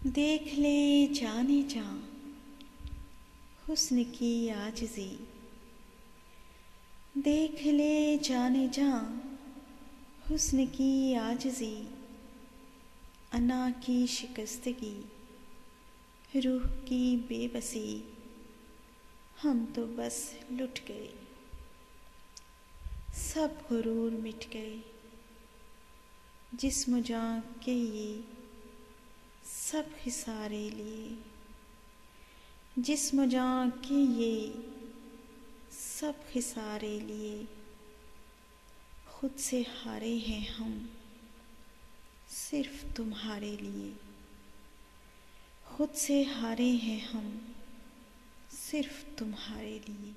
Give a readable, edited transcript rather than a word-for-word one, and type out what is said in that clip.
देख ले जाने जा हुस्न की आजिज़ी, देख ले जाने जा हुस्न की आजिज़ी, अना की शिकस्तगी, रूह की बेबसी। हम तो बस लुट गए, सब गुरूर मिट गए। जिस्म जान के ये सब खिसारे लिए, जिस्म जान के ये सब खिसारे लिए। खुद से हारे हैं हम सिर्फ तुम्हारे लिए, खुद से हारे हैं हम सिर्फ तुम्हारे लिए।